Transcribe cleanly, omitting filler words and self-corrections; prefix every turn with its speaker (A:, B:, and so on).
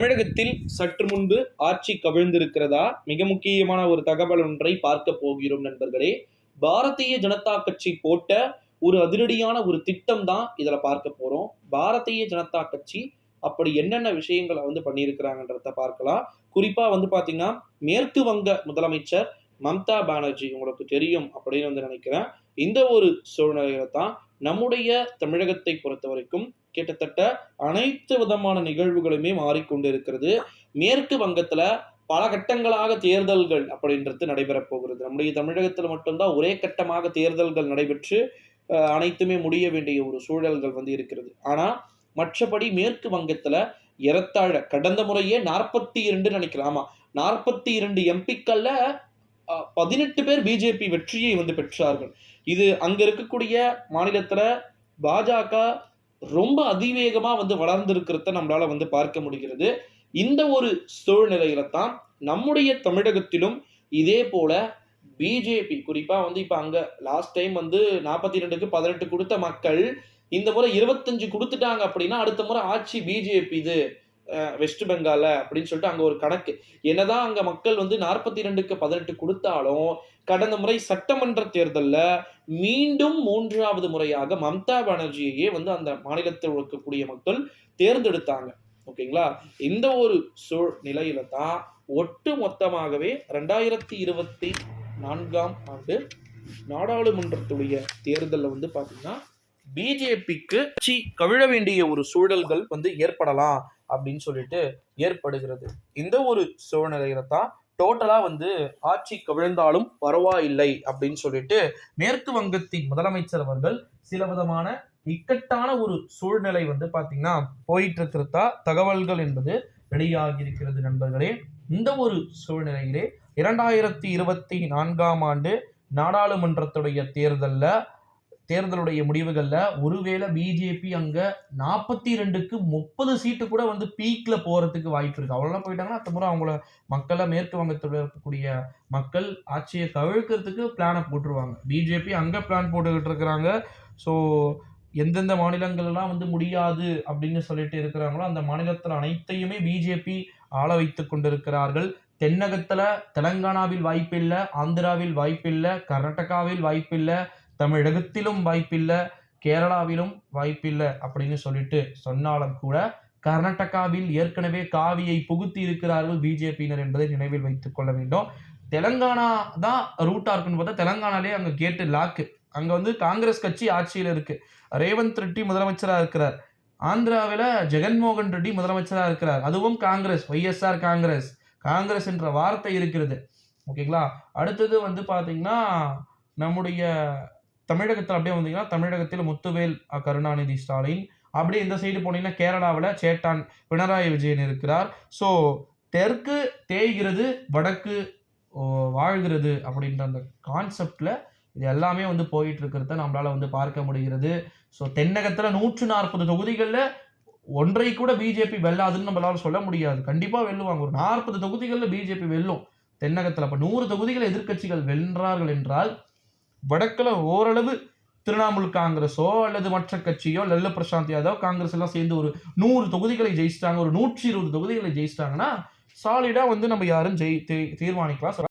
A: தமிழகத்தில் சற்று முன்பு ஆட்சி கவிழ்ந்திருக்கிறதா? மிக முக்கியமான ஒரு தகவல் ஒன்றை பார்க்க போகிறோம் நண்பர்களே. பாரதிய ஜனதா கட்சி போட்ட ஒரு அதிரடியான ஒரு திட்டம் தான் இதுல பார்க்க போறோம். பாரதிய ஜனதா கட்சி அப்படி என்னென்ன விஷயங்களை பண்ணியிருக்கிறாங்கன்றத பார்க்கலாம். குறிப்பா பாத்தீங்கன்னா, மேற்கு வங்க முதலமைச்சர் மம்தா பானர்ஜி உங்களுக்கு தெரியும் அப்படின்னு நினைக்கிறேன். இந்த ஒரு சூழ்நிலையில தான் நம்முடைய தமிழகத்தை பொறுத்த வரைக்கும் கிட்டத்தட்ட அனைத்து விதமான நிகழ்வுகளுமே மாறிக்கொண்டிருக்கிறது. மேற்கு வங்கத்துல பல கட்டங்களாக தேர்தல்கள் அப்படின்றது நடைபெறப் போகிறது. நம்முடைய தமிழகத்தில் மட்டும்தான் ஒரே கட்டமாக தேர்தல்கள் நடைபெற்று அனைத்துமே முடிய வேண்டிய ஒரு சூழல்கள் இருக்கிறது. ஆனா மற்றபடி மேற்கு வங்கத்துல ஏறத்தாழ கடந்த முறையே 42 நினைக்கிறேன். ஆமா, 42 எம்பிக்கள்ல 18 பேர் பிஜேபி வெற்றியை பெற்றார்கள். இது அங்க இருக்கக்கூடிய மாநிலத்துல பாஜக ரொம்ப அதிவேகமா வளர்ந்திருக்கிறத நம்மளால பார்க்க முடிகிறது. இந்த ஒரு சூழ்நிலையில தான் நம்முடைய தமிழகத்திலும் இதே போல பிஜேபி குறிப்பா இப்ப அங்க லாஸ்ட் டைம் 42க்கு 18 கொடுத்த மக்கள் இந்த முறை 25 கொடுத்துட்டாங்க அப்படின்னா அடுத்த முறை ஆட்சி பிஜேபி இது வெஸ்ட் பெங்கால அப்படின்னு சொல்லிட்டு அங்க ஒரு கணக்கு. என்னதான் அங்க மக்கள் 42க்கு 18 கொடுத்தாலும் கடந்த முறை சட்டமன்ற தேர்தல்ல மீண்டும் 3வது முறையாக மம்தா பானர்ஜியையே அந்த மாநிலத்தில் இருக்கக்கூடிய மக்கள் தேர்ந்தெடுத்தாங்க. ஓகேங்களா? இந்த ஒரு சூழ்நிலையில தான் ஒட்டு மொத்தமாகவே 2024ஆம் ஆண்டு நாடாளுமன்றத்துடைய தேர்தலில் பாத்தீங்கன்னா பிஜேபிக்கு கவிழ வேண்டிய ஒரு சூழல்கள் ஏற்படலாம் அப்படின்னு சொல்லிட்டு ஏற்படுகிறது. இந்த ஒரு சூழ்நிலையில தான் டோட்டலா ஆட்சி கவிழ்ந்தாலும் பரவாயில்லை அப்படின்னு சொல்லிட்டு மேற்கு வங்கத்தின் முதலமைச்சர் அவர்கள் சில விதமான இக்கட்டான ஒரு சூழ்நிலை பாத்தீங்கன்னா போயிட்டு இருக்கிறதா தகவல்கள் என்பது வெளியாகி இருக்கிறது நண்பர்களே. இந்த ஒரு சூழ்நிலையிலே 2024ஆம் ஆண்டு நாடாளுமன்றத்துடைய தேர்தலுடைய முடிவுகள்ல ஒருவேளை பிஜேபி அங்க 42க்கு 30 சீட்டு கூட பீக்ல போறதுக்கு வாய்ப்பு இருக்கு. அவ்வளவு போயிட்டாங்கன்னா அடுத்த முறை அவங்கள மக்களை மேற்கு வங்கத்தில் இருக்கக்கூடிய மக்கள் ஆட்சியை கவிழ்க்கிறதுக்கு பிளானை போட்டுருவாங்க. பிஜேபி அங்க பிளான் போட்டுக்கிட்டு இருக்கிறாங்க. ஸோ எந்தெந்த மாநிலங்கள் எல்லாம் முடியாது அப்படின்னு சொல்லிட்டு இருக்கிறாங்களோ அந்த மாநிலத்தில் அனைத்தையுமே பிஜேபி ஆள வைத்துக் கொண்டிருக்கிறார்கள். தென்னகத்துல தெலங்கானாவில் வாய்ப்பில்லை, ஆந்திராவில் வாய்ப்பில்லை, கர்நாடகாவில் வாய்ப்பில்லை, தமிழகத்திலும் வாய்ப்பில்லை, கேரளாவிலும் வாய்ப்பில்லை அப்படின்னு சொல்லிட்டு சொன்னாலும் கூட கர்நாடகாவில் ஏற்கனவே காவியை புகுத்தி இருக்கிறார்கள் பிஜேபியினர் என்பதை நினைவில் வைத்துக் கொள்ள வேண்டும். தெலங்கானா தான் ரூட்டா இருக்குன்னு பார்த்தா தெலங்கானாலே அங்க கேட்டு லாக்கு. அங்க காங்கிரஸ் கட்சி ஆட்சியில் இருக்கு. ரேவந்த் ரெட்டி முதலமைச்சரா இருக்கிறார். ஆந்திராவில் ஜெகன்மோகன் ரெட்டி முதலமைச்சரா இருக்கிறார். அதுவும் காங்கிரஸ், ஒய்எஸ்ஆர் காங்கிரஸ் என்ற வார்த்தை இருக்கிறது. ஓகேங்களா? அடுத்தது பாத்தீங்கன்னா நம்முடைய தமிழகத்தில் அப்படியே வந்தீங்கன்னா தமிழகத்தில் முத்துவேல் கருணாநிதி ஸ்டாலின், அப்படியே இந்த சைடு போனீங்கன்னா கேரளாவில் சேட்டான் பினராயி விஜயன் இருக்கிறார். ஸோ தெற்கு தேய்கிறது வடக்கு வாழ்கிறது அப்படின்ற அந்த கான்செப்ட்ல இது எல்லாமே போயிட்டு இருக்கிறத நம்மளால பார்க்க முடிகிறது. ஸோ தென்னகத்தில் 140 தொகுதிகளில் ஒன்றை கூட பிஜேபி வெல்லாதுன்னு நம்மளால சொல்ல முடியாது. கண்டிப்பா வெல்லுவாங்க. ஒரு 40 தொகுதிகளில் பிஜேபி வெல்லும் தென்னகத்தில். அப்ப 100 தொகுதிகள் எதிர்கட்சிகள் வென்றார்கள் என்றால் வடக்குல ஓரளவு திரிணாமுல் காங்கிரஸோ அல்லது மற்ற கட்சியோ லல்லு பிரசாந்த் யாதவ் காங்கிரஸ் எல்லாம் சேர்ந்து ஒரு 100 தொகுதிகளை ஜெயிச்சிட்டாங்க, ஒரு 120 தொகுதிகளை ஜெயிச்சிட்டாங்கன்னா சாலிடா நம்ம யாரும் தீர்மானிக்கலாம்.